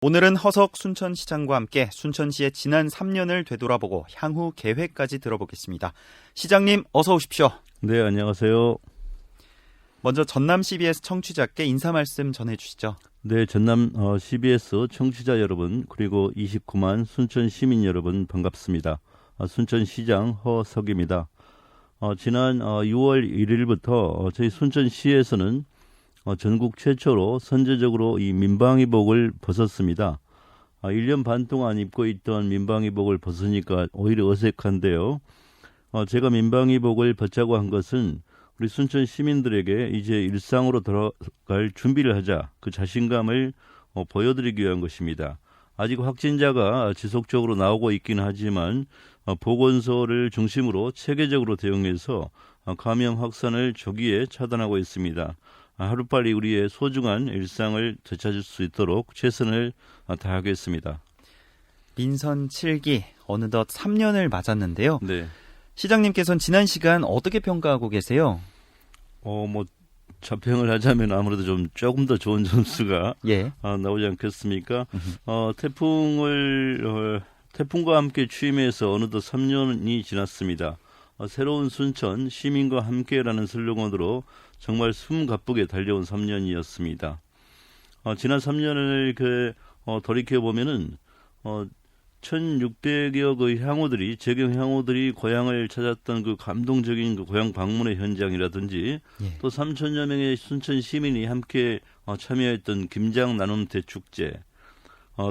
오늘은 허석 순천시장과 함께 순천시의 지난 3년을 되돌아보고 향후 계획까지 들어보겠습니다. 시장님 어서 오십시오. 네, 안녕하세요. 먼저 전남 CBS 청취자께 인사 말씀 전해주시죠. 네, 전남 CBS 청취자 여러분 그리고 29만 순천 시민 여러분 반갑습니다. 순천시장 허석입니다. 지난 6월 1일부터 저희 순천시에서는 전국 최초로 선제적으로 이 민방위복을 벗었습니다. 1년 반 동안 입고 있던 민방위복을 벗으니까 오히려 어색한데요. 제가 민방위복을 벗자고 한 것은 우리 순천 시민들에게 이제 일상으로 돌아갈 준비를 하자, 그 자신감을 보여드리기 위한 것입니다. 아직 확진자가 지속적으로 나오고 있긴 하지만 보건소를 중심으로 체계적으로 대응해서 감염 확산을 조기에 차단하고 있습니다. 하루빨리 우리의 소중한 일상을 되찾을 수 있도록 최선을 다하겠습니다. 민선 7기 어느덧 3년을 맞았는데요. 네. 시장님께서는 지난 시간 어떻게 평가하고 계세요? 자평을 하자면 아무래도 조금 더 좋은 점수가 나오지 않겠습니까? 태풍과 함께 취임해서 어느덧 3년이 지났습니다. 새로운 순천 시민과 함께라는 슬로건으로 정말 숨가쁘게 달려온 3년이었습니다. 지난 3년을 돌이켜 보면은 1,600여 그 재경 향호들이 고향을 찾았던 그 감동적인 그 고향 방문의 현장이라든지 또 3,000여 명의 순천 시민이 함께 참여했던 김장 나눔 대축제,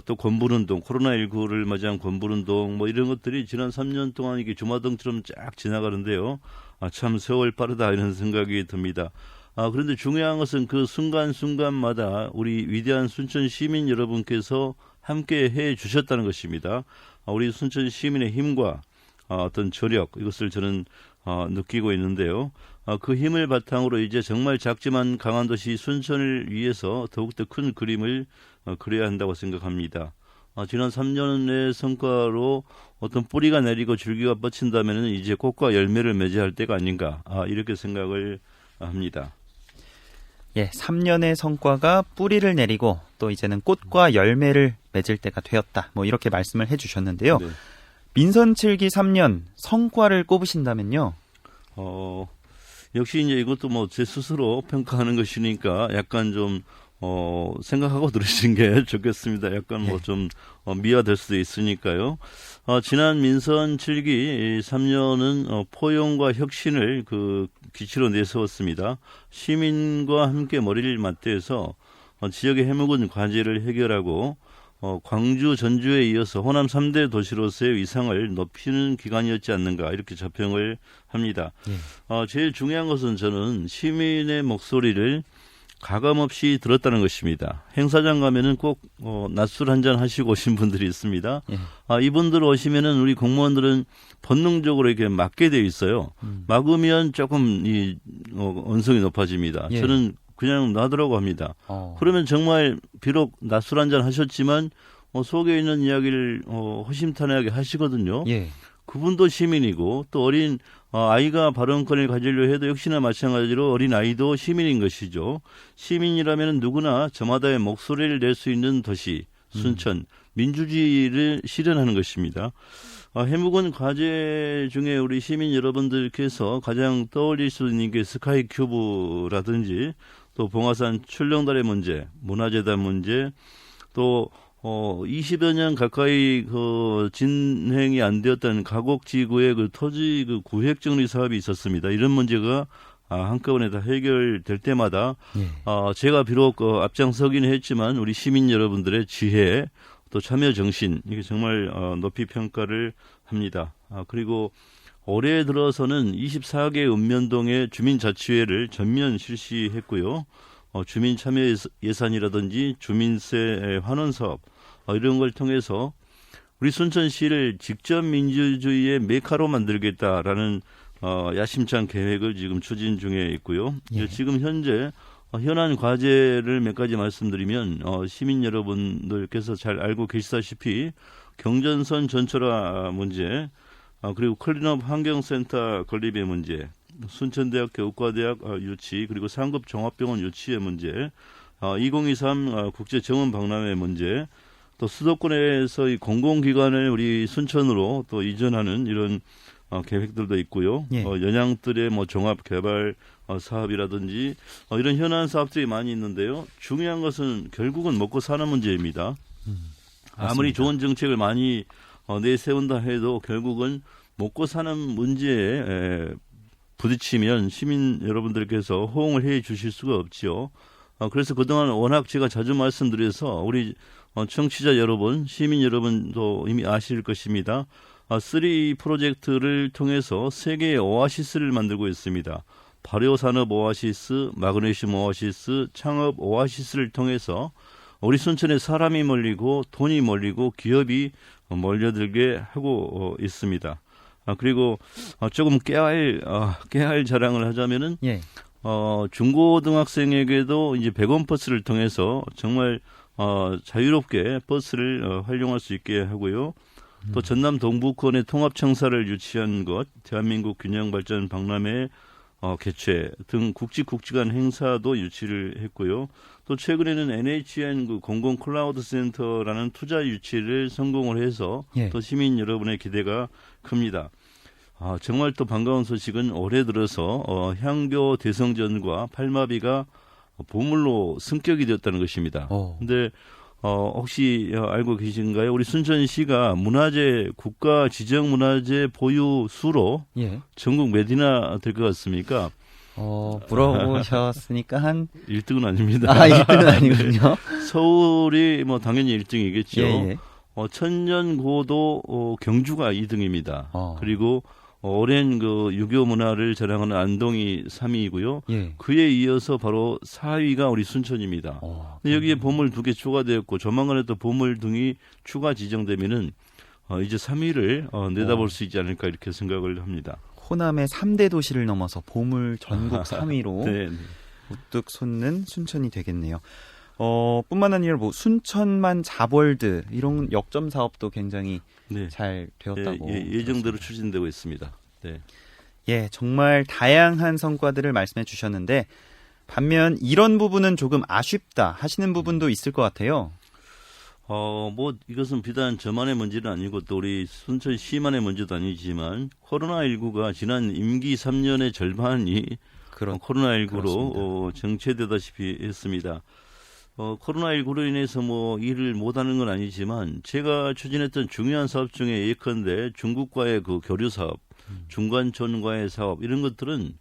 또 권불운동, 코로나19를 맞이한 권불운동 이런 것들이 지난 3년 동안 이게 주마등처럼 쫙 지나가는데요. 참 세월 빠르다 이런 생각이 듭니다. 그런데 중요한 것은 그 순간순간마다 우리 위대한 순천 시민 여러분께서 함께 해 주셨다는 것입니다. 우리 순천 시민의 힘과 어떤 저력, 이것을 저는 느끼고 있는데요. 그 힘을 바탕으로 이제 정말 작지만 강한 도시 순천을 위해서 더욱더 큰 그림을 그려야 한다고 생각합니다. 지난 3년의 성과로 어떤 뿌리가 내리고 줄기가 뻗친다면 이제 꽃과 열매를 맺어야 할 때가 아닌가, 이렇게 생각을 합니다. 3년의 성과가 뿌리를 내리고 또 이제는 꽃과 열매를 맺을 때가 되었다. 이렇게 말씀을 해주셨는데요. 네. 민선 7기 3년 성과를 꼽으신다면요? 역시 이제 이것도 제 스스로 평가하는 것이니까 약간 좀 생각하고 들으시는 게 좋겠습니다. 약간 좀 미화될 수도 있으니까요. 지난 민선 7기 3년은 포용과 혁신을 그 기치로 내세웠습니다. 시민과 함께 머리를 맞대서 지역의 해묵은 과제를 해결하고 광주, 전주에 이어서 호남 3대 도시로서의 위상을 높이는 기간이었지 않는가, 이렇게 자평을 합니다. 제일 중요한 것은 저는 시민의 목소리를 가감없이 들었다는 것입니다. 행사장 가면은 꼭 낮술 한잔 하시고 오신 분들이 있습니다. 이분들 오시면은 우리 공무원들은 본능적으로 이렇게 막게 되어 있어요. 막으면 조금 언성이 높아집니다. 저는 그냥 놔두라고 합니다. 그러면 정말 비록 낮술 한잔 하셨지만 속에 있는 이야기를 허심탄회하게 하시거든요. 그분도 시민이고 또 어린 아이가 발언권을 가지려 해도 역시나 마찬가지로 어린 아이도 시민인 것이죠. 시민이라면 누구나 저마다의 목소리를 낼 수 있는 도시, 순천, 민주주의를 실현하는 것입니다. 해묵은 과제 중에 우리 시민 여러분들께서 가장 떠올릴 수 있는 게 스카이 큐브라든지 또 봉화산 출렁다리 문제, 문화재단 문제, 또 20여 년 가까이 진행이 안 되었던 가곡지구의 토지 구획 정리 사업이 있었습니다. 이런 문제가 한꺼번에 다 해결될 때마다 제가 비록 앞장서기는 했지만 우리 시민 여러분들의 지혜 또 참여 정신, 이게 정말 높이 평가를 합니다. 그리고 올해 들어서는 24개 읍면동의 주민자치회를 전면 실시했고요. 주민 참여 예산이라든지 주민세 환원 사업, 이런 걸 통해서 우리 순천시를 직접 민주주의의 메카로 만들겠다라는 야심찬 계획을 지금 추진 중에 있고요. 지금 현재 현안 과제를 몇 가지 말씀드리면 시민 여러분들께서 잘 알고 계시다시피 경전선 전철화 문제, 그리고 클린업 환경센터 건립의 문제, 순천대학교 의과대학 유치, 그리고 상급 종합병원 유치의 문제, 2023 국제정원 박람회 문제, 또 수도권에서 이 공공기관을 우리 순천으로 또 이전하는 이런 계획들도 있고요. 예. 연양들의 뭐 종합 개발 사업이라든지 이런 현안 사업들이 많이 있는데요. 중요한 것은 결국은 먹고 사는 문제입니다. 아무리 좋은 정책을 많이 내세운다 해도 결국은 먹고 사는 문제에 부딪히면 시민 여러분들께서 호응을 해 주실 수가 없지요. 그래서 그동안 워낙 제가 자주 말씀드려서 우리 청취자 여러분, 시민 여러분도 이미 아실 것입니다. 3 프로젝트를 통해서 세계의 오아시스를 만들고 있습니다. 발효산업 오아시스, 마그네슘 오아시스, 창업 오아시스를 통해서 우리 순천에 사람이 몰리고 돈이 몰리고 기업이 몰려들게 하고 있습니다. 그리고 조금 깨알 자랑을 하자면은 예. 중고등학생에게도 이제 100원 버스를 통해서 정말 자유롭게 버스를 활용할 수 있게 하고요. 또 전남 동부권의 통합청사를 유치한 것, 대한민국 균형발전 박람회 개최 등 국지간 행사도 유치를 했고요. 또 최근에는 NHN 그 공공 클라우드 센터라는 투자 유치를 성공을 해서 예. 또 시민 여러분의 기대가 큽니다. 정말 또 반가운 소식은 올해 들어서 향교 대성전과 팔마비가 보물로 승격이 되었다는 것입니다. 근데 혹시 알고 계신가요? 우리 순천시가 문화재 국가 지정 문화재 보유 수로 예. 전국 몇이나 될 것 같습니까? 물어보셨으니까 한 1등은 아닙니다. 1등은 아니군요. 서울이 뭐 당연히 1등이겠죠. 예. 천년고도 경주가 2등입니다. 그리고 오랜 그 유교 문화를 자랑하는 안동이 3위이고요. 예. 그에 이어서 바로 4위가 우리 순천입니다. 근데 여기에 보물 2개 추가되었고 조만간에 또 보물 등이 추가 지정되면은 이제 3위를 내다볼 수 있지 않을까 이렇게 생각을 합니다. 호남의 3대 도시를 넘어서 보물 전국 3위로 네. 우뚝 솟는 순천이 되겠네요. 뿐만 아니라 뭐 순천만 자벌드 이런 역점 사업도 굉장히 네. 잘 되었다고 예정대로 추진되고 있습니다. 네. 예, 정말 다양한 성과들을 말씀해 주셨는데 반면 이런 부분은 조금 아쉽다 하시는 부분도 있을 것 같아요. 뭐 이것은 비단 저만의 문제는 아니고 또 우리 순천시만의 문제도 아니지만 코로나19가 지난 임기 3년의 절반이 코로나19로 정체되다시피 했습니다. 코로나19로 인해서 뭐 일을 못하는 건 아니지만 제가 추진했던 중요한 사업 중에 예컨대 중국과의 그 교류 사업, 중간촌과의 사업 이런 것들은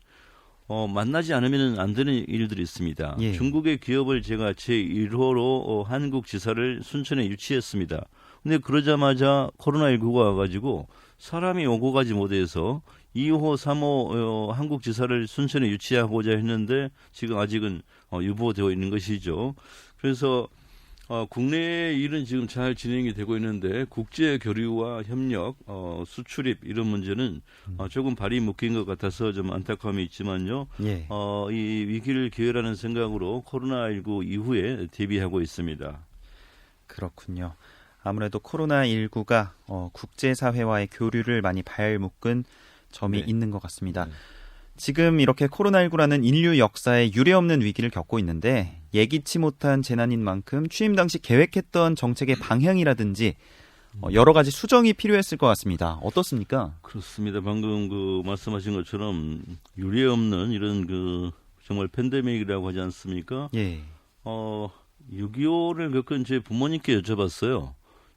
만나지 않으면 안 되는 일들이 있습니다. 예. 중국의 기업을 제가 제1호로 한국 지사를 순천에 유치했습니다. 근데 그러자마자 코로나19가 와가지고 사람이 오고 가지 못해서 2호, 3호 한국 지사를 순천에 유치하고자 했는데 지금 아직은 유보되어 있는 것이죠. 그래서 국내의 일은 지금 잘 진행이 되고 있는데 국제 교류와 협력, 수출입 이런 문제는 조금 발이 묶인 것 같아서 좀 안타까움이 있지만요. 예. 이 위기를 기회라는 생각으로 코로나19 이후에 대비하고 있습니다. 그렇군요. 아무래도 코로나19가 국제사회와의 교류를 많이 발묶은 점이 있는 것 같습니다. 지금 이렇게 코로나19라는 인류 역사에 유례없는 위기를 겪고 있는데 예기치 못한 재난인 만큼 취임 당시 계획했던 정책의 방향이라든지 여러 가지 수정이 필요했을 것 같습니다. 어떻습니까? 그렇습니다. 방금 그 말씀하신 것처럼 유례없는 이런 그 정말 팬데믹이라고 하지 않습니까? 예. 6.25를 겪은 제 부모님께 여쭤봤어요.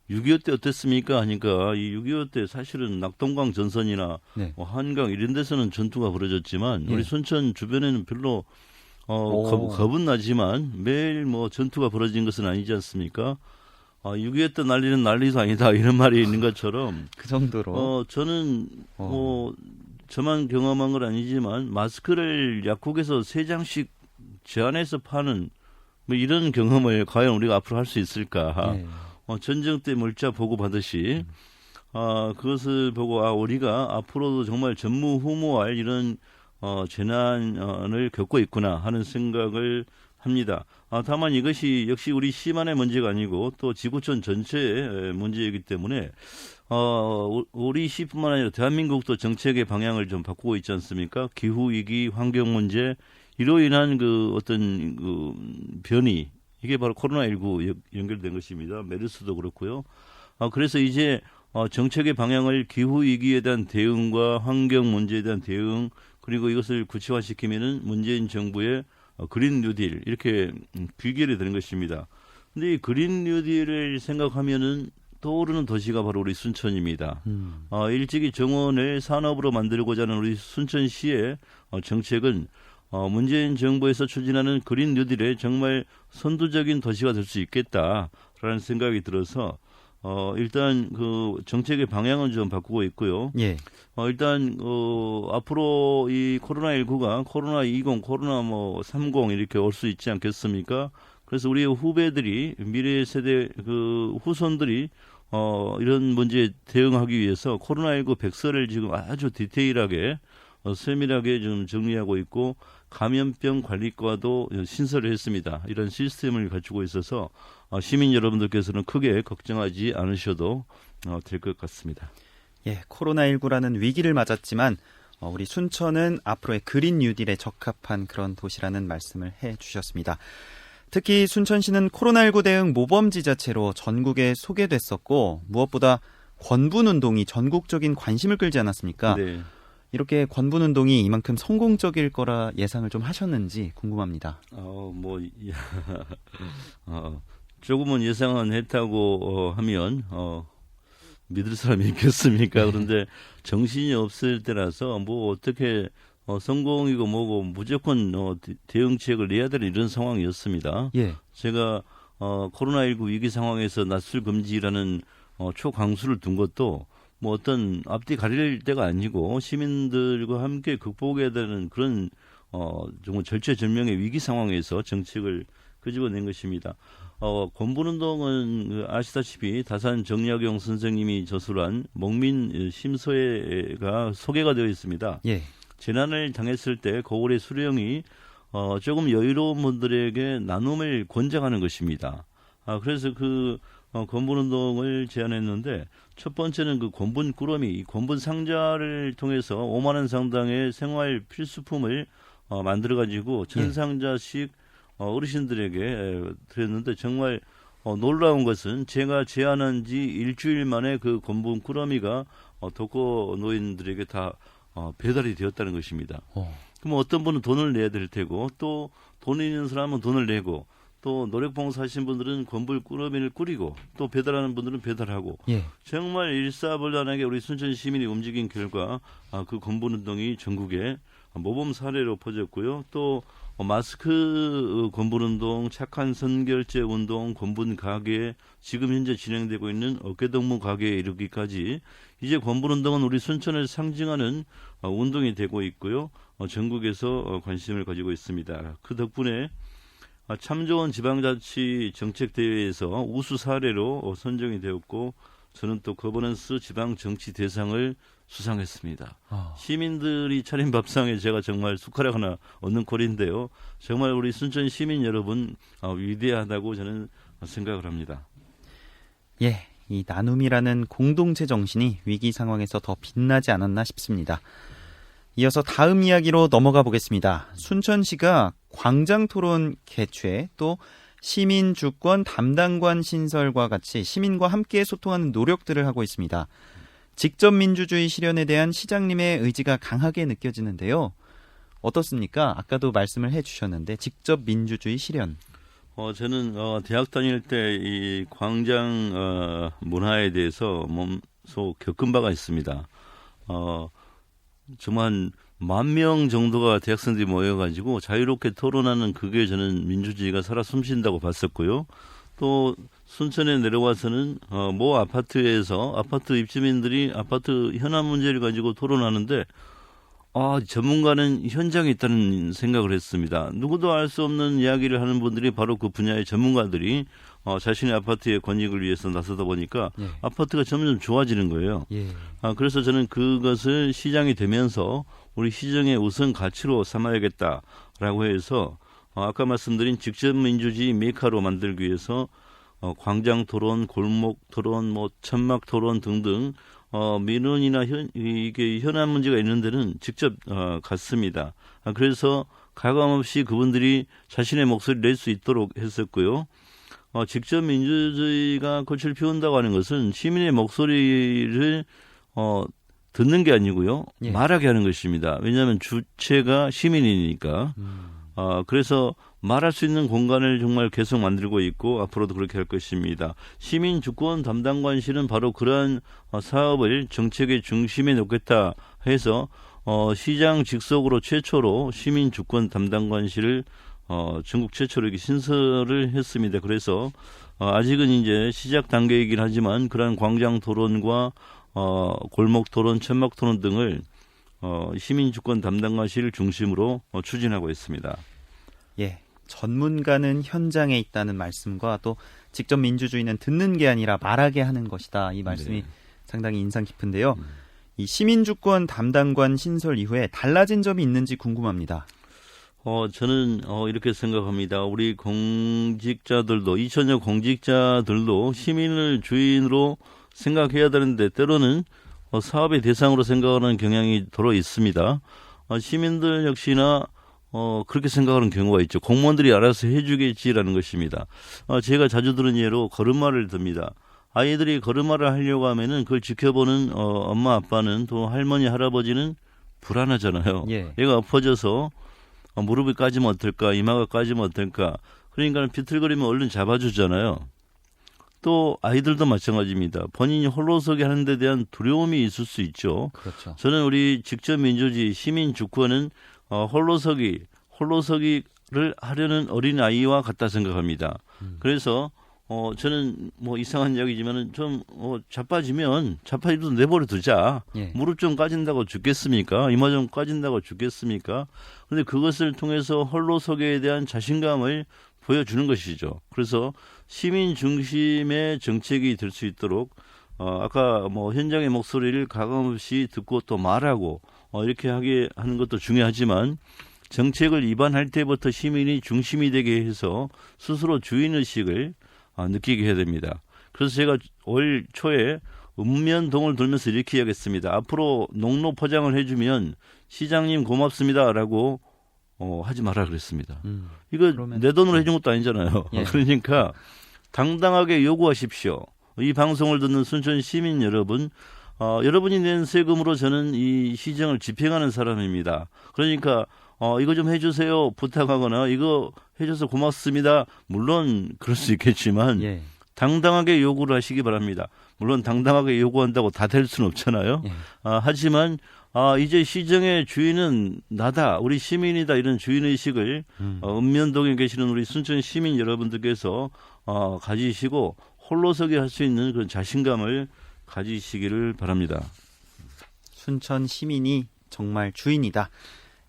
6.25 때 어땠습니까? 하니까 이 6.25 때 사실은 낙동강 전선이나 한강 이런 데서는 전투가 벌어졌지만 우리 순천 주변에는 별로 겁은 나지만 매일 뭐 전투가 벌어진 것은 아니지 않습니까? 6.25 때 난리는 난리도 아니다 이런 말이 있는 것처럼 그 정도로 저는 뭐 저만 경험한 건 아니지만 마스크를 약국에서 3장씩 제한해서 파는 뭐 이런 경험을 과연 우리가 앞으로 할 수 있을까? 전쟁 때 물자 보고 받듯이 그것을 보고 우리가 앞으로도 정말 전무후무할 이런 재난을 겪고 있구나 하는 생각을 합니다. 다만 이것이 역시 우리 시만의 문제가 아니고 또 지구촌 전체의 문제이기 때문에 우리 시뿐만 아니라 대한민국도 정책의 방향을 좀 바꾸고 있지 않습니까? 기후 위기, 환경 문제 이로 인한 그 어떤 그 변이 이게 바로 코로나19 연결된 것입니다. 메르스도 그렇고요. 그래서 이제 정책의 방향을 기후 위기에 대한 대응과 환경 문제에 대한 대응, 그리고 이것을 구체화시키면은 문재인 정부의 그린 뉴딜 이렇게 귀결이 되는 것입니다. 근데 이 그린 뉴딜을 생각하면은 떠오르는 도시가 바로 우리 순천입니다. 일찍이 정원을 산업으로 만들고자 하는 우리 순천시의 정책은 문재인 정부에서 추진하는 그린 뉴딜에 정말 선두적인 도시가 될 수 있겠다라는 생각이 들어서 일단 그 정책의 방향은 좀 바꾸고 있고요. 예. 일단 앞으로 이 코로나19가 코로나 20, 코로나 30 이렇게 올 수 있지 않겠습니까? 그래서 우리 후배들이 미래 세대 그 후손들이 이런 문제에 대응하기 위해서 코로나19 백서를 지금 아주 디테일하게 세밀하게 좀 정리하고 있고 감염병 관리과도 신설을 했습니다. 이런 시스템을 갖추고 있어서 시민 여러분들께서는 크게 걱정하지 않으셔도 될 것 같습니다. 예, 코로나19라는 위기를 맞았지만 우리 순천은 앞으로의 그린 뉴딜에 적합한 그런 도시라는 말씀을 해주셨습니다. 특히 순천시는 코로나19 대응 모범지자체로 전국에 소개됐었고 무엇보다 권분운동이 전국적인 관심을 끌지 않았습니까? 네. 이렇게 권분운동이 이만큼 성공적일 거라 예상을 좀 하셨는지 궁금합니다. 조금은 예상은 했다고 하면 믿을 사람이 있겠습니까? 그런데 정신이 없을 때라서 어떻게 성공이고 뭐고 무조건 대응책을 내야 되는 이런 상황이었습니다. 예. 제가 코로나19 위기 상황에서 낮술 금지라는 초강수를 둔 것도 어떤 앞뒤 가릴 때가 아니고 시민들과 함께 극복해야 되는 그런 정말 절체절명의 위기 상황에서 정책을 끄집어낸 것입니다. 권분운동은 아시다시피 다산 정약용 선생님이 저술한 목민 심서회가 소개가 되어 있습니다. 예. 재난을 당했을 때 고을의 수령이 조금 여유로운 분들에게 나눔을 권장하는 것입니다. 그래서 그 권분운동을 제안했는데 첫 번째는 그 권분 꾸러미, 이 권분 상자를 통해서 5만 원 상당의 생활 필수품을 만들어가지고 1000상자씩 어르신들에게 드렸는데 정말 놀라운 것은 제가 제안한 지 일주일 만에 그 권분 꾸러미가 독거 노인들에게 다 배달이 되었다는 것입니다. 그럼 어떤 분은 돈을 내야 될 테고 또 돈 있는 사람은 돈을 내고 또 노력봉사 하신 분들은 권분 꾸러미를 꾸리고 또 배달하는 분들은 배달하고 예. 정말 일사불란하게 우리 순천 시민이 움직인 결과 그 권분운동이 전국에 모범 사례로 퍼졌고요. 또 마스크 권분운동, 착한 선결제 운동, 권분 가게, 지금 현재 진행되고 있는 어깨동무 가게에 이르기까지 이제 권분운동은 우리 순천을 상징하는 운동이 되고 있고요. 전국에서 관심을 가지고 있습니다. 그 덕분에 참 좋은 지방자치 정책대회에서 우수 사례로 선정이 되었고 저는 또 거버넌스 지방정치 대상을 수상했습니다. 시민들이 차린 밥상에 제가 정말 숟가락 하나 얻는 꼴인데요. 정말 우리 순천 시민 여러분 위대하다고 저는 생각을 합니다. 예, 이 나눔이라는 공동체 정신이 위기 상황에서 더 빛나지 않았나 싶습니다. 이어서 다음 이야기로 넘어가 보겠습니다. 순천시가 광장토론 개최 또 시민주권 담당관 신설과 같이 시민과 함께 소통하는 노력들을 하고 있습니다. 직접 민주주의 실현에 대한 시장님의 의지가 강하게 느껴지는데요. 어떻습니까? 아까도 말씀을 해주셨는데 직접 민주주의 실현. 저는 대학 다닐 때 이 광장 문화에 대해서 몸소 겪은 바가 있습니다. 정말 10,000명 정도가 대학생들이 모여가지고 자유롭게 토론하는 그게 저는 민주주의가 살아 숨쉰다고 봤었고요. 또 순천에 내려와서는 모 아파트에서 아파트 입주민들이 아파트 현안 문제를 가지고 토론하는데 전문가는 현장에 있다는 생각을 했습니다. 누구도 알 수 없는 이야기를 하는 분들이 바로 그 분야의 전문가들이 자신의 아파트의 권익을 위해서 나서다 보니까 예. 아파트가 점점 좋아지는 거예요. 예. 그래서 저는 그것을 시장이 되면서 우리 시정의 우선 가치로 삼아야겠다라고 해서 아까 말씀드린 직접 민주주의 메카로 만들기 위해서 광장 토론, 골목 토론, 천막 토론 등등 민원이나 이게 현안 문제가 있는 데는 직접 갔습니다. 그래서 가감없이 그분들이 자신의 목소리를 낼 수 있도록 했었고요. 직접 민주주의가 꽃을 피운다고 하는 것은 시민의 목소리를 듣는 게 아니고요. 예. 말하게 하는 것입니다. 왜냐하면 주체가 시민이니까. 그래서 말할 수 있는 공간을 정말 계속 만들고 있고 앞으로도 그렇게 할 것입니다. 시민주권 담당관실은 바로 그러한 사업을 정책의 중심에 놓겠다 해서 시장 직속으로 최초로 시민주권 담당관실을 전국 최초로 이렇게 신설을 했습니다. 그래서 아직은 이제 시작 단계이긴 하지만 그러한 광장 토론과 골목 토론, 천막 토론 등을 시민주권 담당관실을 중심으로 추진하고 있습니다. 예, 전문가는 현장에 있다는 말씀과 또 직접 민주주의는 듣는 게 아니라 말하게 하는 것이다. 이 말씀이 네. 상당히 인상 깊은데요. 이 시민주권 담당관 신설 이후에 달라진 점이 있는지 궁금합니다. 저는 이렇게 생각합니다. 우리 공직자들도 2천여 공직자들도 시민을 주인으로 생각해야 되는데 때로는 사업의 대상으로 생각하는 경향이 도로 있습니다. 시민들 역시나 그렇게 생각하는 경우가 있죠. 공무원들이 알아서 해주겠지라는 것입니다. 제가 자주 들은 예로 걸음마를 듭니다. 아이들이 걸음마를 하려고 하면은 그걸 지켜보는 엄마 아빠는 또 할머니 할아버지는 불안하잖아요. 예. 얘가 엎어져서 무릎이 까지면 어떨까, 이마가 까지면 어떨까. 그러니까 비틀거리면 얼른 잡아주잖아요. 또 아이들도 마찬가지입니다. 본인이 홀로서기 하는 데 대한 두려움이 있을 수 있죠. 그렇죠. 저는 우리 직접 민주주의 시민 주권은 홀로서기를 하려는 어린 아이와 같다 생각합니다. 그래서 저는 뭐 이상한 이야기지만은 좀 자빠지도 내버려 두자. 예. 무릎 좀 까진다고 죽겠습니까? 이마 좀 까진다고 죽겠습니까? 그런데 그것을 통해서 홀로서기에 대한 자신감을 보여주는 것이죠. 그래서 시민 중심의 정책이 될 수 있도록 아까 뭐 현장의 목소리를 가감없이 듣고 또 말하고 이렇게 하게 하는 것도 중요하지만 정책을 입안할 때부터 시민이 중심이 되게 해서 스스로 주인의식을 느끼게 해야 됩니다. 그래서 제가 올 초에 읍면동을 돌면서 이렇게 이야기했습니다. 앞으로 농로 포장을 해주면 시장님 고맙습니다라고 하지 마라 그랬습니다. 이거 내 돈으로 해준 것도 아니잖아요. 예. 그러니까 당당하게 요구하십시오. 이 방송을 듣는 순천 시민 여러분, 여러분이 낸 세금으로 저는 이 시정을 집행하는 사람입니다. 그러니까 이거 좀 해주세요 부탁하거나 이거 해줘서 고맙습니다. 물론 그럴 수 있겠지만 예. 당당하게 요구를 하시기 바랍니다. 물론 당당하게 요구한다고 다 될 수는 없잖아요. 예. 하지만 이제 시정의 주인은 나다, 우리 시민이다 이런 주인의식을 읍면동에 계시는 우리 순천 시민 여러분들께서 가지시고 홀로서기 할 수 있는 그런 자신감을 가지시기를 바랍니다. 순천 시민이 정말 주인이다.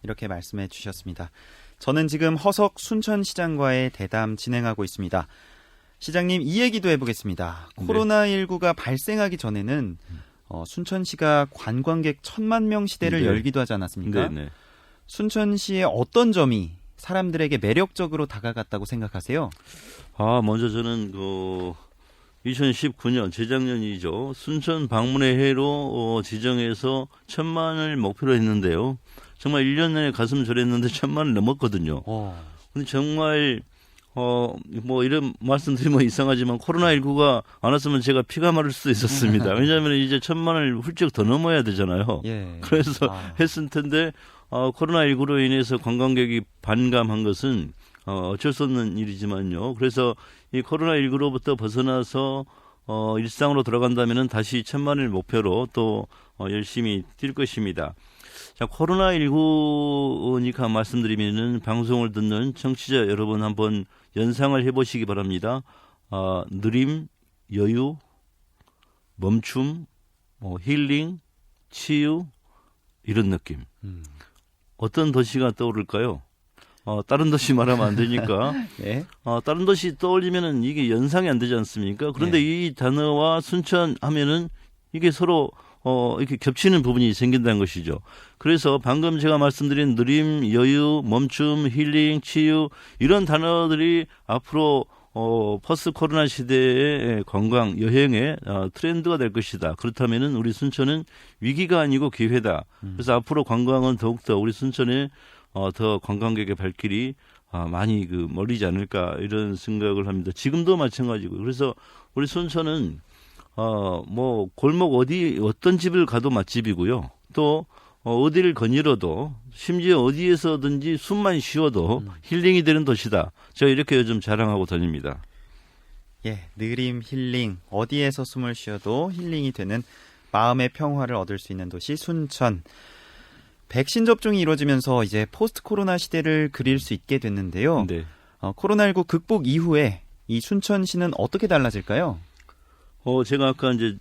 이렇게 말씀해 주셨습니다. 저는 지금 허석 순천시장과의 대담 진행하고 있습니다. 시장님, 이 얘기도 해보겠습니다. 네. 코로나19가 발생하기 전에는 순천시가 관광객 1,000만 명 시대를 네. 열기도 하지 않았습니까? 네네. 순천시의 어떤 점이 사람들에게 매력적으로 다가갔다고 생각하세요? 먼저 저는 2019년 재작년이죠. 순천 방문의 해로 지정해서 1,000만을 목표로 했는데요. 정말 1년 내에 가슴 졸였는데 1,000만을 넘었거든요. 근데 정말 뭐 이런 말씀드리면 이상하지만 코로나19가 안 왔으면 제가 피가 마를 수도 있었습니다. 왜냐하면 이제 1,000만을 훌쩍 더 넘어야 되잖아요. 예. 그래서 했을 텐데 코로나19로 인해서 관광객이 반감한 것은 어쩔 수 없는 일이지만요. 그래서 이 코로나19로부터 벗어나서 일상으로 돌아간다면은 다시 1,000만을 목표로 또 열심히 뛸 것입니다. 자, 코로나19니까 말씀드리면은 방송을 듣는 청취자 여러분 한번 연상을 해보시기 바랍니다. 느림, 여유, 멈춤, 힐링, 치유 이런 느낌. 어떤 도시가 떠오를까요? 다른 도시 말하면 안 되니까. 네. 다른 도시 떠올리면은 이게 연상이 안 되지 않습니까? 그런데 네. 이 단어와 순천 하면은 이게 서로 이렇게 겹치는 부분이 생긴다는 것이죠. 그래서 방금 제가 말씀드린 느림, 여유, 멈춤, 힐링, 치유 이런 단어들이 앞으로 포스트 코로나 시대의 관광, 여행의 트렌드가 될 것이다. 그렇다면은 우리 순천은 위기가 아니고 기회다. 그래서 앞으로 관광은 더욱더 우리 순천에 더 관광객의 발길이 많이 몰리지 않을까 이런 생각을 합니다. 지금도 마찬가지고요. 그래서 우리 순천은 뭐 골목 어떤 집을 가도 맛집이고요. 또 어디를 거닐어도 심지어 어디에서든지 숨만 쉬어도 힐링이 되는 도시다. 제가 이렇게 요즘 자랑하고 다닙니다. 예, 느림 힐링, 어디에서 숨을 쉬어도 힐링이 되는 마음의 평화를 얻을 수 있는 도시 순천. 백신 접종이 이루어지면서 이제 포스트 코로나 시대를 그릴 수 있게 됐는데요. 네. 코로나19 극복 이후에 이 순천시는 어떻게 달라질까요? 제가 아까 이제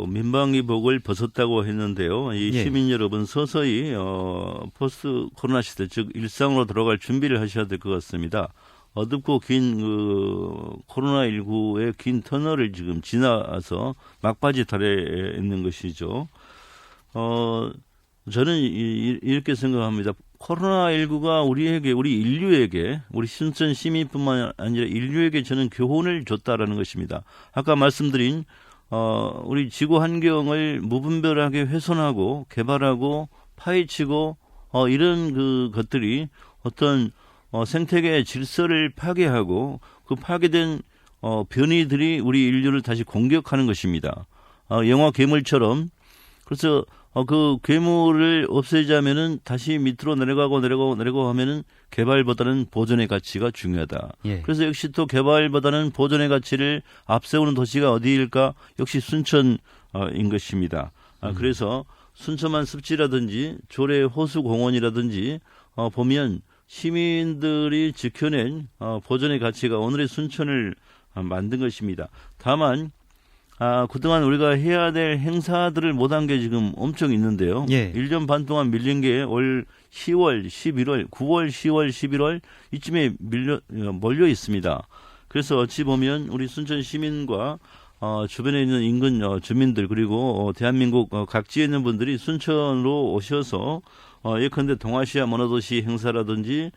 민방위복을 벗었다고 했는데요. 이 예. 시민 여러분 서서히 포스트 코로나 시대, 즉 일상으로 돌아갈 준비를 하셔야 될 것 같습니다. 어둡고 긴 코로나19의 긴 터널을 지금 지나서 막바지 달에 있는 것이죠. 저는 이렇게 생각합니다. 코로나19가 우리 인류에게, 우리 순천 시민뿐만 아니라 인류에게 저는 교훈을 줬다라는 것입니다. 아까 말씀드린 우리 지구 환경을 무분별하게 훼손하고 개발하고 파헤치고 이런 것들이 어떤 생태계의 질서를 파괴하고 그 파괴된 변이들이 우리 인류를 다시 공격하는 것입니다. 영화 괴물처럼. 그래서 그 괴물을 없애자면은 다시 밑으로 내려가고 하면은 개발보다는 보존의 가치가 중요하다. 예. 그래서 역시 또 개발보다는 보존의 가치를 앞세우는 도시가 어디일까? 역시 순천인 것입니다. 그래서 순천만 습지라든지 조례 호수 공원이라든지 보면 시민들이 지켜낸 보존의 가치가 오늘의 순천을 만든 것입니다. 다만 그동안 우리가 해야 될 행사들을 못한 게 지금 엄청 있는데요. 예. 1년 반 동안 밀린 게 올 10월, 11월, 9월, 10월, 11월 이쯤에 몰려 있습니다. 그래서 어찌 보면 우리 순천 시민과 주변에 있는 인근 주민들 그리고 대한민국 각지에 있는 분들이 순천으로 오셔서 예컨대 동아시아 문화도시 행사라든지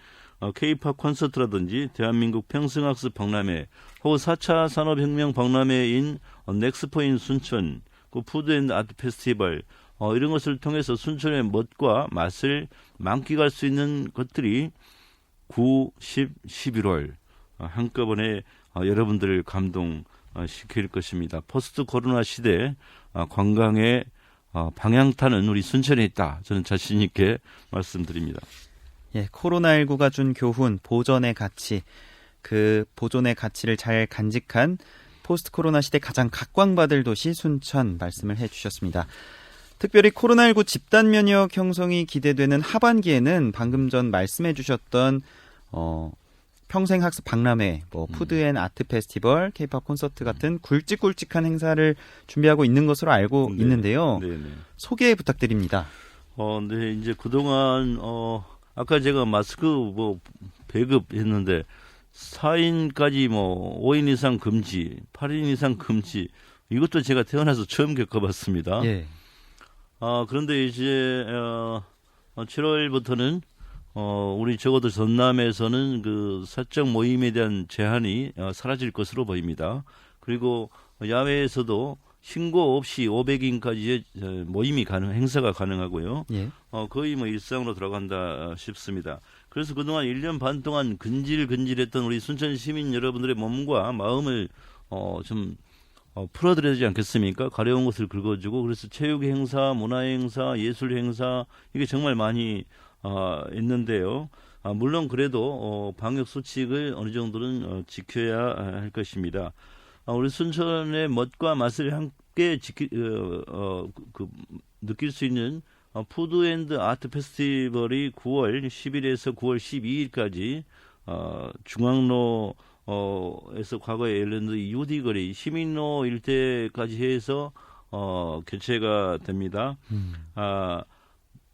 K-팝 콘서트라든지 대한민국 평승학습 박람회 혹은 4차 산업혁명 박람회인 넥스포인 순천, 그 푸드앤아트 페스티벌 이런 것을 통해서 순천의 멋과 맛을 만끽할 수 있는 것들이 9, 10, 11월 한꺼번에 여러분들을 감동시킬 것입니다. 포스트 코로나 시대 관광의 방향타는 우리 순천에 있다. 저는 자신 있게 말씀드립니다. 예, 코로나19가 준 교훈, 보존의 가치, 그 보존의 가치를 잘 간직한 포스트 코로나 시대 가장 각광받을 도시 순천 말씀을 해주셨습니다. 특별히 코로나19 집단 면역 형성이 기대되는 하반기에는 방금 전 말씀해 주셨던 평생학습 박람회, 푸드앤아트 페스티벌, K-팝 콘서트 같은 굵직굵직한 행사를 준비하고 있는 것으로 알고 있는데요. 네네. 소개 부탁드립니다. 네, 이제 그동안 아까 제가 마스크 배급했는데 4인까지 5인 이상 금지, 8인 이상 금지 이것도 제가 태어나서 처음 겪어봤습니다. 예. 그런데 이제 7월부터는 우리 적어도 전남에서는 그 사적 모임에 대한 제한이 사라질 것으로 보입니다. 그리고 야외에서도 신고 없이 500인까지의 모임이 행사가 가능하고요. 예. 거의 일상으로 들어간다 싶습니다. 그래서 그동안 1년 반 동안 근질근질했던 우리 순천 시민 여러분들의 몸과 마음을 좀 풀어드려야 되지 않겠습니까? 가려운 것을 긁어주고 그래서 체육 행사, 문화 행사, 예술 행사 이게 정말 많이 있는데요. 물론 그래도 방역 수칙을 어느 정도는 지켜야 할 것입니다. 우리 순천의 멋과 맛을 함께 느낄 수 있는 푸드앤아트 페스티벌이 9월 10일에서 9월 12일까지 중앙로에서 과거에 열렸던 유디거리 시민로 일대까지 해서 개최가 됩니다.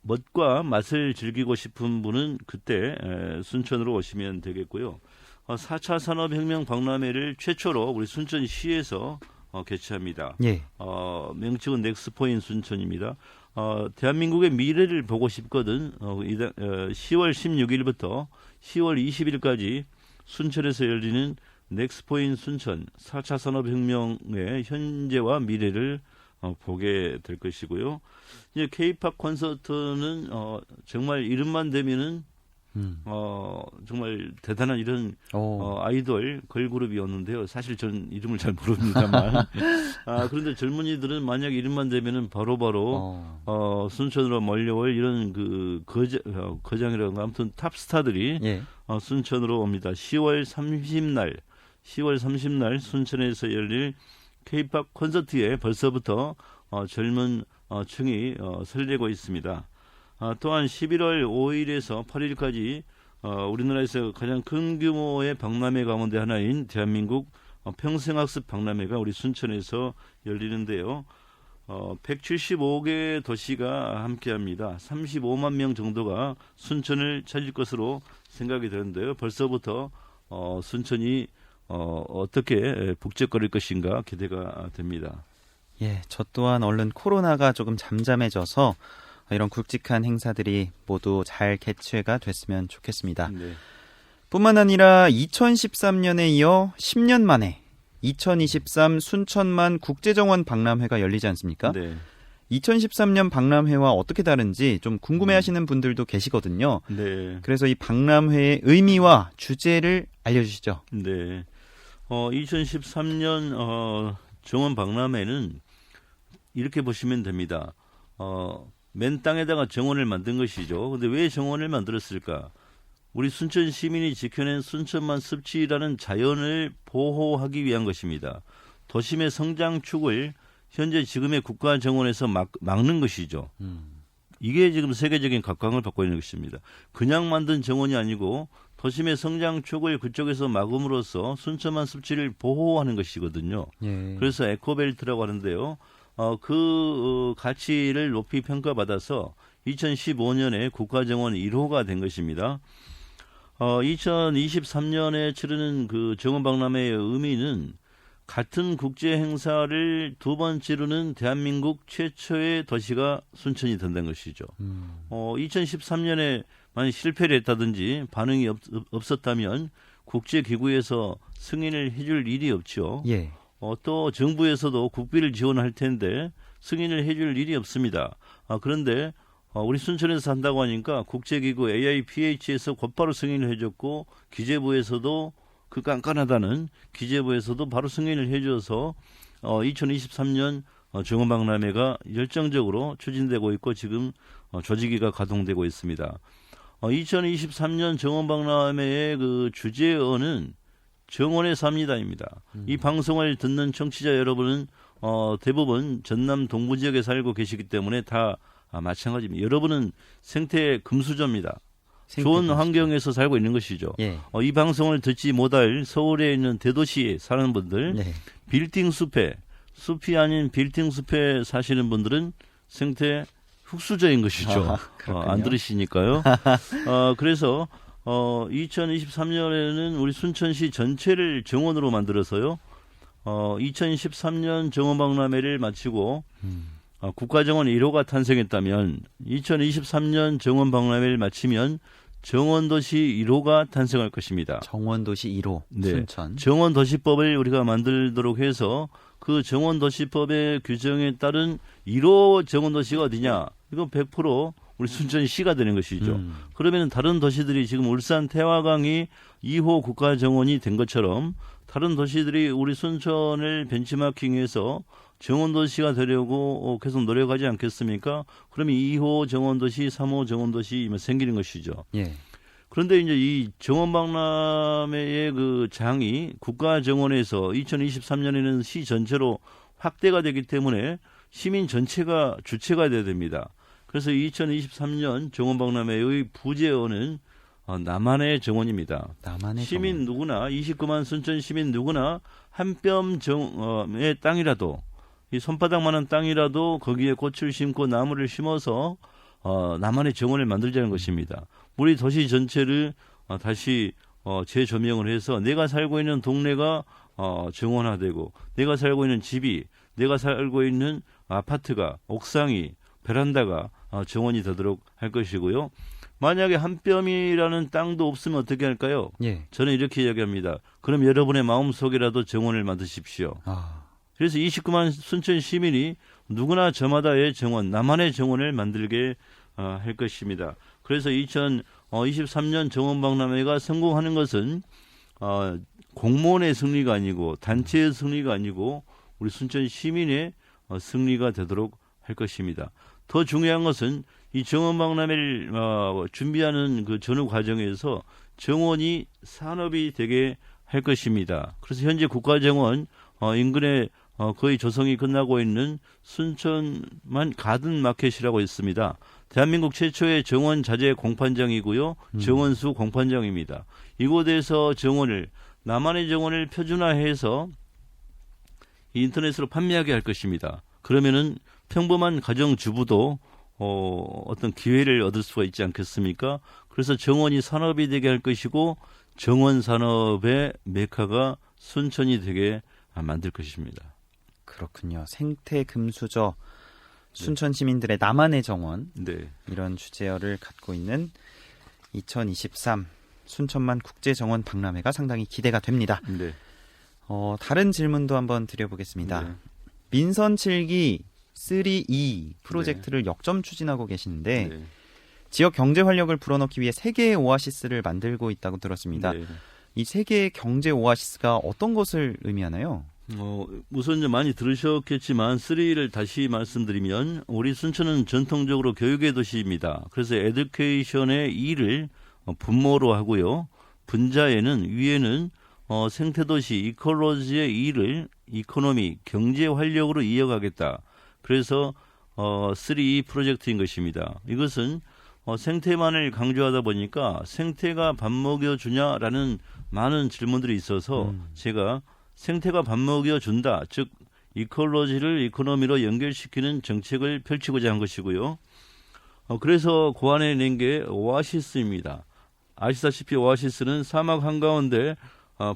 멋과 맛을 즐기고 싶은 분은 그때 순천으로 오시면 되겠고요. 4차 산업혁명 박람회를 최초로 우리 순천시에서 개최합니다. 예. 명칭은 넥스포인 순천입니다. 대한민국의 미래를 보고 싶거든 10월 16일부터 10월 20일까지 순천에서 열리는 넥스포인 순천 4차 산업혁명의 현재와 미래를 보게 될 것이고요. 이제 K-팝 콘서트는 정말 이름만 되면은 정말 대단한 이런 오. 아이돌 걸그룹이었는데요. 사실 저는 이름을 잘 모릅니다만 그런데 젊은이들은 만약 이름만 되면은 바로바로 순천으로 몰려올 이런 그 거장이라든가 아무튼 탑스타들이 예. 순천으로 옵니다. 10월 30날 순천에서 열릴 K-팝 콘서트에 벌써부터 젊은 층이 설레고 있습니다. 또한 11월 5일에서 8일까지 우리나라에서 가장 큰 규모의 박람회 가운데 하나인 대한민국 평생학습 박람회가 우리 순천에서 열리는데요. 175개 도시가 함께합니다. 35만 명 정도가 순천을 찾을 것으로 생각이 되는데요. 벌써부터 순천이 어떻게 북적거릴 것인가 기대가 됩니다. 예, 저 또한 얼른 코로나가 조금 잠잠해져서 이런 굵직한 행사들이 모두 잘 개최가 됐으면 좋겠습니다. 네. 뿐만 아니라 2013년에 이어 10년 만에 2023 순천만 국제정원 박람회가 열리지 않습니까? 네. 2013년 박람회와 어떻게 다른지 좀 궁금해하시는 분들도 계시거든요. 네. 그래서 이 박람회의 의미와 주제를 알려주시죠. 네. 2013년 정원 박람회는 이렇게 보시면 됩니다. 맨 땅에다가 정원을 만든 것이죠. 근데 왜 정원을 만들었을까? 우리 순천 시민이 지켜낸 순천만 습지라는 자연을 보호하기 위한 것입니다. 도심의 성장축을 현재 지금의 국가 정원에서 막는 것이죠. 이게 지금 세계적인 각광을 받고 있는 것입니다. 그냥 만든 정원이 아니고 도심의 성장축을 그쪽에서 막음으로써 순천만 습지를 보호하는 것이거든요. 예. 그래서 에코벨트라고 하는데요. 그 가치를 높이 평가받아서 2015년에 국가정원 1호가 된 것입니다. 2023년에 치르는 그 정원박람회의 의미는 같은 국제 행사를 두 번 치르는 대한민국 최초의 도시가 순천이 된다는 것이죠. 2013년에 만약 실패를 했다든지 반응이 없었다면 국제기구에서 승인을 해줄 일이 없죠. 예. 또 정부에서도 국비를 지원할 텐데 승인을 해줄 일이 없습니다. 그런데 우리 순천에서 한다고 하니까 국제기구 AIPH에서 곧바로 승인을 해줬고 기재부에서도 그 깐깐하다는 기재부에서도 바로 승인을 해줘서 2023년 정원박람회가 열정적으로 추진되고 있고 지금 조직위가 가동되고 있습니다. 2023년 정원박람회의 그 주제어는 정원의 삽니다입니다. 이 방송을 듣는 청취자 여러분은 대부분 전남 동부 지역에 살고 계시기 때문에 다 마찬가지입니다. 여러분은 생태 금수저입니다. 좋은 환경에서 살고 있는 것이죠. 예. 이 방송을 듣지 못할 서울에 있는 대도시에 사는 분들, 네. 빌딩 숲이 아닌 빌딩 숲에 사시는 분들은 생태 흑수저인 것이죠. 안 들으시니까요. 그래서 2023년에는 우리 순천시 전체를 정원으로 만들어서요. 2013년 정원박람회를 마치고 국가정원 1호가 탄생했다면 2023년 정원박람회를 마치면 정원도시 1호가 탄생할 것입니다. 정원도시 1호 네. 순천. 정원도시법을 우리가 만들도록 해서 그 정원도시법의 규정에 따른 1호 정원도시가 어디냐? 이건 100% 우리 순천시가 되는 것이죠. 그러면 다른 도시들이 지금 울산 태화강이 2호 국가정원이 된 것처럼 다른 도시들이 우리 순천을 벤치마킹해서 정원도시가 되려고 계속 노력하지 않겠습니까? 그러면 2호 정원도시, 3호 정원도시 생기는 것이죠. 예. 그런데 이제 이 정원박람회의 그 장이 국가정원에서 2023년에는 시 전체로 확대가 되기 때문에 시민 전체가 주체가 돼야 됩니다. 그래서 2023년 정원박람회의 부제어는 나만의 정원입니다. 나만의 시민 정원. 누구나 29만 순천 시민 누구나 한 뼘 정의 땅이라도 이 손바닥만한 땅이라도 거기에 꽃을 심고 나무를 심어서 나만의 정원을 만들자는 것입니다. 우리 도시 전체를 다시 재조명을 해서 내가 살고 있는 동네가 정원화되고 내가 살고 있는 집이 내가 살고 있는 아파트가 옥상이 베란다가 정원이 되도록 할 것이고요. 만약에 한 뼘이라는 땅도 없으면 어떻게 할까요? 예. 저는 이렇게 이야기합니다. 그럼 여러분의 마음속이라도 정원을 만드십시오. 그래서 29만 순천 시민이 누구나 저마다의 정원, 나만의 정원을 만들게 할 것입니다. 그래서 23년 정원박람회가 성공하는 것은 공무원의 승리가 아니고 단체의 승리가 아니고 우리 순천 시민의 승리가 되도록 할 것입니다. 더 중요한 것은 이 정원박람회를 준비하는 그 전후 과정에서 정원이 산업이 되게 할 것입니다. 그래서 현재 국가정원 인근에 거의 조성이 끝나고 있는 순천만 가든 마켓이라고 있습니다. 대한민국 최초의 정원 자재 공판장이고요. 정원수 공판장입니다. 이곳에서 정원을 나만의 정원을 표준화해서 인터넷으로 판매하게 할 것입니다. 그러면은 평범한 가정주부도 어떤 기회를 얻을 수가 있지 않겠습니까? 그래서 정원이 산업이 되게 할 것이고 정원 산업의 메카가 순천이 되게 만들 것입니다. 그렇군요. 생태 금수저 순천 시민들의 나만의 정원 네. 이런 주제어를 갖고 있는 2023 순천만 국제정원 박람회가 상당히 기대가 됩니다. 네. 다른 질문도 한번 드려보겠습니다. 네. 민선 7기 3E 프로젝트를 역점 추진하고 계시는데 네. 지역 경제 활력을 불어넣기 위해 세 개의 오아시스를 만들고 있다고 들었습니다. 네. 이 세 개의 경제 오아시스가 어떤 것을 의미하나요? 우선 이제 많이 들으셨겠지만 3를 다시 말씀드리면 우리 순천은 전통적으로 교육의 도시입니다. 그래서 에듀케이션의 E를 분모로 하고요. 분자에는 위에는 생태도시 이콜로지의 E를 이코노미 경제 활력으로 이어가겠다. 그래서 3E 프로젝트인 것입니다. 이것은 생태만을 강조하다 보니까 생태가 밥 먹여주냐라는 많은 질문들이 있어서 제가 생태가 밥 먹여준다. 즉 이콜로지를 이코노미로 연결시키는 정책을 펼치고자 한 것이고요. 그래서 고안해낸 게 오아시스입니다. 아시다시피 오아시스는 사막 한가운데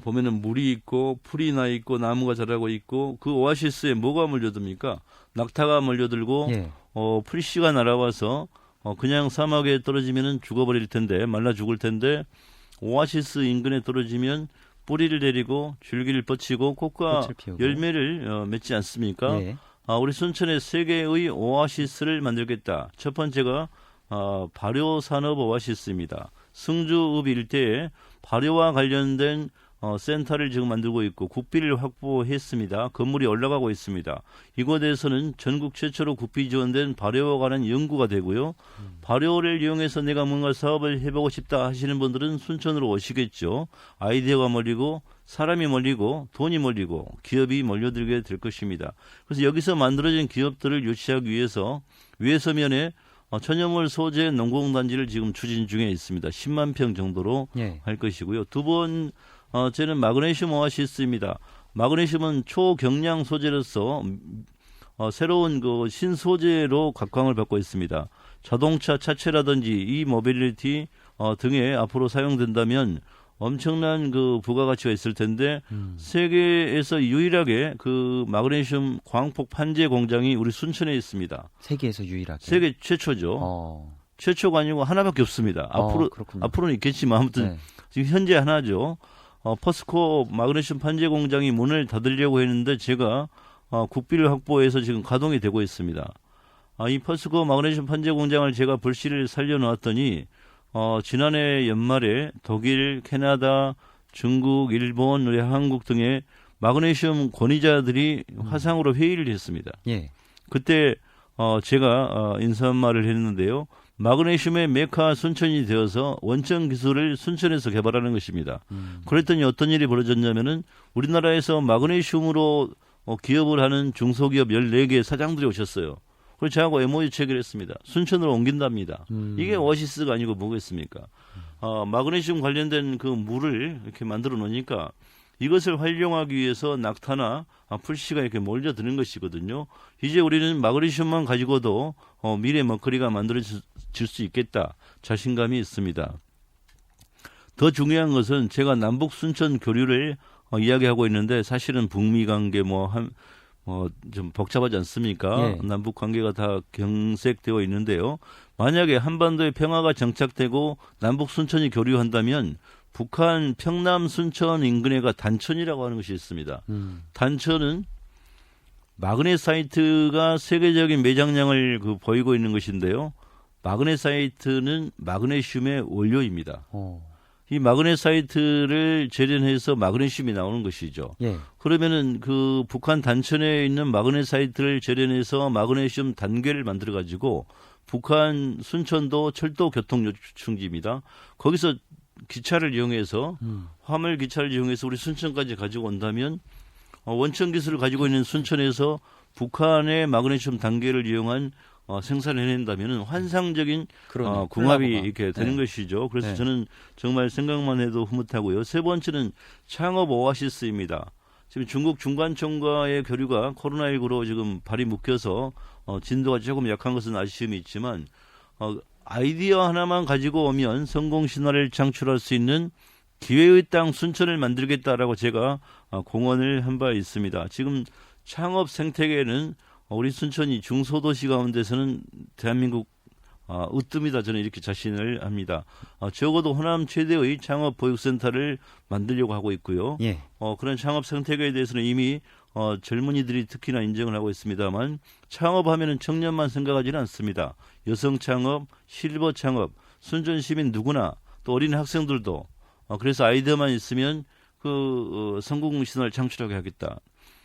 보면은 물이 있고 풀이 나 있고 나무가 자라고 있고 그 오아시스에 뭐가 몰려듭니까? 낙타가 몰려들고 예. 풀씨가 날아와서 그냥 사막에 떨어지면은 죽어버릴 텐데 말라 죽을 텐데 오아시스 인근에 떨어지면 뿌리를 내리고 줄기를 뻗치고 꽃과 열매를 맺지 않습니까? 예. 우리 순천에 세 개의 오아시스를 만들겠다. 첫 번째가 발효산업 오아시스입니다. 승주읍 일대에 발효와 관련된 센터를 지금 만들고 있고 국비를 확보했습니다. 건물이 올라가고 있습니다. 이곳에서는 전국 최초로 국비 지원된 발효와 관한 연구가 되고요. 발효를 이용해서 내가 뭔가 사업을 해보고 싶다 하시는 분들은 순천으로 오시겠죠. 아이디어가 몰리고 사람이 몰리고 돈이 몰리고 기업이 몰려들게 될 것입니다. 그래서 여기서 만들어진 기업들을 유치하기 위해서 위에서면에 천연물 소재 농공단지를 지금 추진 중에 있습니다. 10만 평 정도로 할 것이고요. 두 번째는 마그네슘 오아시스입니다. 마그네슘은 초경량 소재로서 새로운 그 신소재로 각광을 받고 있습니다. 자동차 차체라든지 이 모빌리티 등에 앞으로 사용된다면 엄청난 그 부가가치가 있을 텐데 세계에서 유일하게 그 마그네슘 광폭 판재 공장이 우리 순천에 있습니다. 세계에서 유일하게. 세계 최초죠. 최초가 아니고 하나밖에 없습니다. 앞으로는 있겠지만 아무튼 지금 현재 하나죠. 퍼스코 마그네슘 판재 공장이 문을 닫으려고 했는데 제가 국비를 확보해서 지금 가동이 되고 있습니다. 이 퍼스코 마그네슘 판재 공장을 제가 불씨를 살려놓았더니 지난해 연말에 독일, 캐나다, 중국, 일본, 우리 한국 등의 마그네슘 권위자들이 화상으로 회의를 했습니다. 예. 그때 제가 인사말을 했는데요. 마그네슘의 메카 순천이 되어서 원천 기술을 순천에서 개발하는 것입니다. 그랬더니 어떤 일이 벌어졌냐면은 우리나라에서 마그네슘으로 기업을 하는 중소기업 14개 사장들이 오셨어요. 그래서 저하고 MOU 체결했습니다. 순천으로 옮긴답니다. 이게 오아시스가 아니고 뭐겠습니까? 마그네슘 관련된 그 물을 이렇게 만들어 놓으니까 이것을 활용하기 위해서 낙타나 풀씨가 이렇게 몰려드는 것이거든요. 이제 우리는 마그네슘만 가지고도 미래 먹거리가 만들어질 수 있겠다. 자신감이 있습니다. 더 중요한 것은 제가 남북 순천 교류를 이야기하고 있는데 사실은 북미 관계 좀 복잡하지 않습니까? 남북 관계가 다 경색되어 있는데요. 만약에 한반도에 평화가 정착되고 남북 순천이 교류한다면 북한 평남 순천 인근에가 단천이라고 하는 것이 있습니다. 단천은 마그네사이트가 세계적인 매장량을 보이고 있는 것인데요. 마그네사이트는 마그네슘의 원료입니다. 오. 이 마그네사이트를 재련해서 마그네슘이 나오는 것이죠. 예. 그러면은 그 북한 단천에 있는 마그네사이트를 재련해서 마그네슘 단계를 만들어 가지고 북한 순천도 철도 교통 요충지입니다. 거기서 기차를 이용해서 화물 기차를 이용해서 우리 순천까지 가지고 온다면 원천 기술을 가지고 있는 순천에서 북한의 마그네슘 단계를 이용한 생산을 해낸다면 환상적인 그러네. 궁합이 콜라보가. 이렇게 되는 네. 것이죠. 그래서 네. 저는 정말 생각만 해도 흐뭇하고요. 세 번째는 창업 오아시스입니다. 지금 중국 중관청과의 교류가 코로나19로 지금 발이 묶여서 진도가 조금 약한 것은 아쉬움이 있지만 아이디어 하나만 가지고 오면 성공 신화를 창출할 수 있는 기회의 땅 순천을 만들겠다라고 제가 공언을 한 바 있습니다. 지금 창업 생태계는 우리 순천이 중소도시 가운데서는 대한민국 으뜸이다 저는 이렇게 자신을 합니다. 적어도 호남 최대의 창업 보육센터를 만들려고 하고 있고요. 예. 그런 창업 생태계에 대해서는 이미 젊은이들이 특히나 인정을 하고 있습니다만 창업하면은 청년만 생각하지는 않습니다. 여성 창업, 실버 창업, 순천 시민 누구나 또 어린 학생들도 그래서 아이디어만 있으면 성공 신화를 창출하게 하겠다.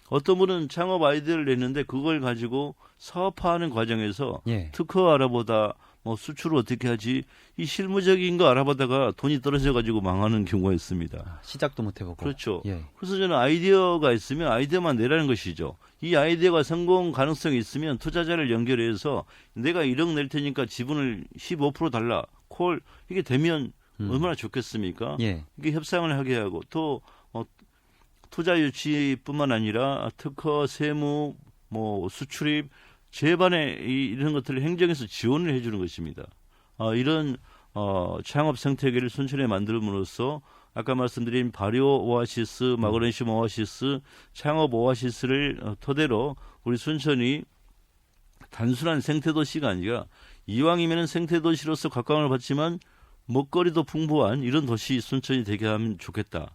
어떤 분은 창업 아이디어를 냈는데 그걸 가지고 사업화하는 과정에서 예. 특허 알아보다 수출을 어떻게 하지 이 실무적인 거 알아보다가 돈이 떨어져 가지고 망하는 경우가 있습니다. 시작도 못 해보고. 그렇죠. 예. 그래서 저는 아이디어가 있으면 아이디어만 내라는 것이죠. 이 아이디어가 성공 가능성이 있으면 투자자를 연결해서 내가 1억 낼 테니까 지분을 15% 달라. 콜 이게 되면 얼마나 좋겠습니까? 예. 이게 협상을 하게 하고 또 투자 유치뿐만 아니라 특허, 세무, 수출입, 재반에 이런 것들을 행정에서 지원을 해주는 것입니다. 이런 창업 생태계를 순천에 만들므로써 아까 말씀드린 발효 오아시스, 마그네슘 오아시스, 창업 오아시스를 토대로 우리 순천이 단순한 생태도시가 아니라 이왕이면 생태도시로서 각광을 받지만 먹거리도 풍부한 이런 도시 순천이 되게 하면 좋겠다.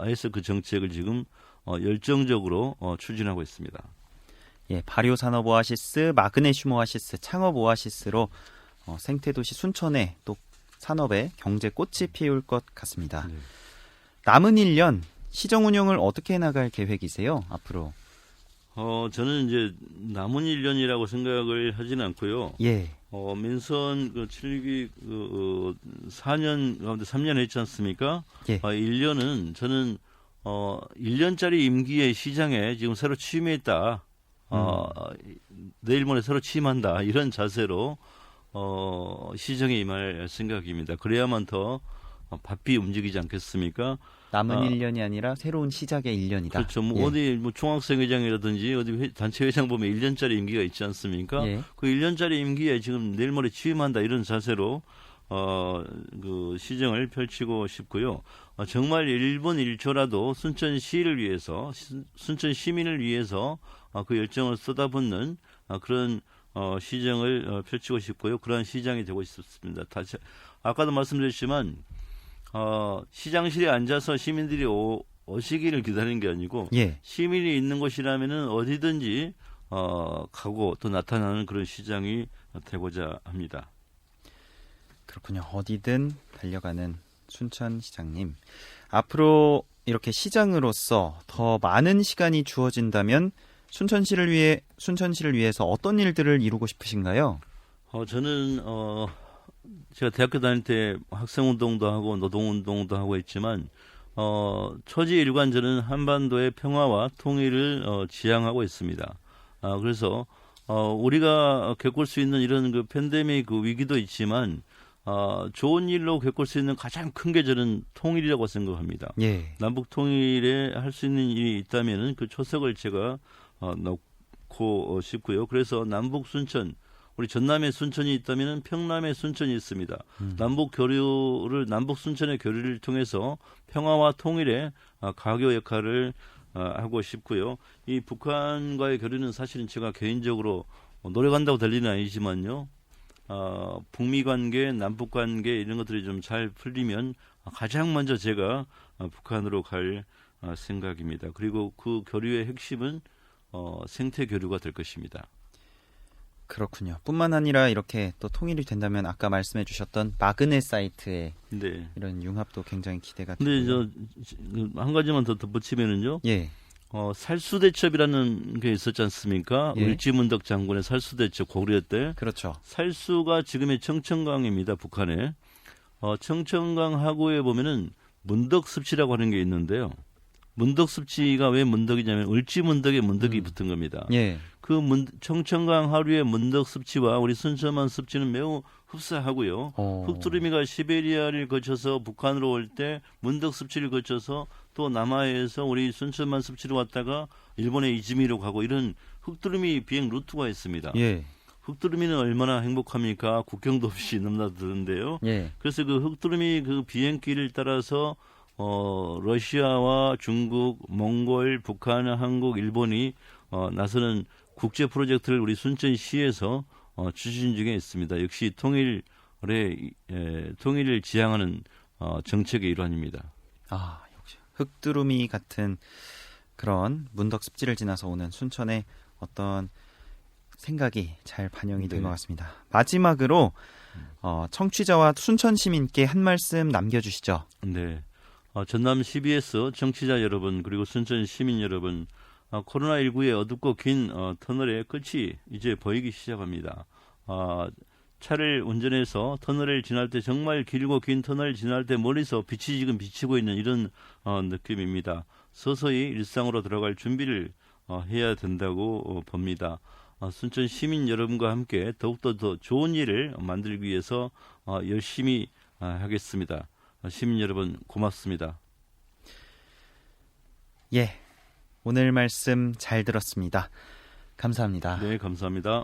해서 그 정책을 지금 열정적으로 추진하고 있습니다. 예, 발효 산업 오아시스, 마그네슘 오아시스, 창업 오아시스로 생태도시 순천에 또 산업의 경제 꽃이 피울 것 같습니다. 네. 남은 1년 시정 운영을 어떻게 나갈 계획이세요? 앞으로. 저는 이제 남은 1년이라고 생각을 하지는 않고요. 예. 민선 7기 4년 가운데 3년 했지 않습니까? 예. 1년은 저는 1년짜리 임기의 시장에 지금 새로 취임했다. 내일 모레 새로 취임한다. 이런 자세로 시정에 임할 생각입니다. 그래야만 더 바삐 움직이지 않겠습니까? 남은 1년이 아니라 새로운 시작의 1년이다. 그렇죠. 예. 어디 중학생회장이라든지 어디 단체 회장 보면 1년짜리 임기가 있지 않습니까? 예. 그 1년짜리 임기에 지금 내일 모레 취임한다 이런 자세로 그 시정을 펼치고 싶고요. 정말 1분 1초라도 순천시를 위해서 순천 시민을 위해서 그 열정을 쏟아붓는 그런 시정을 펼치고 싶고요. 그러한 시장이 되고 싶습니다. 다시 아까도 말씀드렸지만 시장실에 앉아서 시민들이 오시기를 기다리는 게 아니고 예. 시민이 있는 곳이라면은 어디든지 가고 또 나타나는 그런 시장이 되고자 합니다. 그렇군요. 어디든 달려가는 순천시장님. 앞으로 이렇게 시장으로서 더 많은 시간이 주어진다면 순천시를 위해서 어떤 일들을 이루고 싶으신가요? 저는 제가 대학교 다닐 때 학생운동도 하고 노동운동도 하고 있지만 초지일관 저는 한반도의 평화와 통일을 지향하고 있습니다. 그래서 우리가 겪을 수 있는 이런 그 팬데믹 그 위기도 있지만 좋은 일로 겪을 수 있는 가장 큰 게 저는 통일이라고 생각합니다. 예. 남북 통일에 할 수 있는 일이 있다면은 그 초석을 제가 놓고 싶고요. 그래서 남북 순천 우리 전남에 순천이 있다면 평남에 순천이 있습니다. 남북 순천의 교류를 통해서 평화와 통일의 가교 역할을 하고 싶고요. 이 북한과의 교류는 사실은 제가 개인적으로 노력한다고 될 일은 아니지만요. 북미 관계, 남북 관계 이런 것들이 좀 잘 풀리면 가장 먼저 제가 북한으로 갈 생각입니다. 그리고 그 교류의 핵심은 생태 교류가 될 것입니다. 그렇군요. 뿐만 아니라 이렇게 또 통일이 된다면 아까 말씀해 주셨던 마그네 사이트의 네. 이런 융합도 굉장히 기대가 근데 되고요. 한 가지만 더 덧붙이면은요. 예. 살수대첩이라는 게 있었지 않습니까? 예. 을지문덕 장군의 살수대첩 고구려 때. 그렇죠. 살수가 지금의 청천강입니다. 북한에. 청천강 하구에 보면은 문덕습지라고 하는 게 있는데요. 문덕습지가 왜 문덕이냐면 을지문덕에 문덕이 붙은 겁니다. 예. 그 청천강 하류의 문덕습지와 우리 순천만 습지는 매우 흡사하고요. 흑두루미가 시베리아를 거쳐서 북한으로 올 때 문덕습지를 거쳐서 또 남하에서 우리 순천만 습지로 왔다가 일본의 이즈미로 가고 이런 흑두루미 비행 루트가 있습니다. 예. 흑두루미는 얼마나 행복합니까? 국경도 없이 넘나드는데요. 예. 그래서 그 흑두루미 그 비행길을 따라서 러시아와 중국, 몽골, 북한, 한국, 일본이 나서는 국제 프로젝트를 우리 순천시에서 추진 중에 있습니다. 역시 통일을 지향하는 정책의 일환입니다. 아, 역시 흑두루미 같은 그런 문덕 습지를 지나서 오는 순천의 어떤 생각이 잘 반영이 된 네. 것 같습니다. 마지막으로 청취자와 순천 시민께 한 말씀 남겨주시죠. 네. 전남 CBS 청취자 여러분 그리고 순천 시민 여러분 코로나19의 어둡고 긴 터널의 끝이 이제 보이기 시작합니다. 차를 운전해서 터널을 지날 때 정말 길고 긴 터널을 지날 때 멀리서 빛이 지금 비치고 있는 이런 느낌입니다. 서서히 일상으로 들어갈 준비를 해야 된다고 봅니다. 순천 시민 여러분과 함께 더욱더 더 좋은 일을 만들기 위해서 열심히 하겠습니다. 시민 여러분 고맙습니다. 예, 오늘 말씀 잘 들었습니다. 감사합니다. 네, 감사합니다.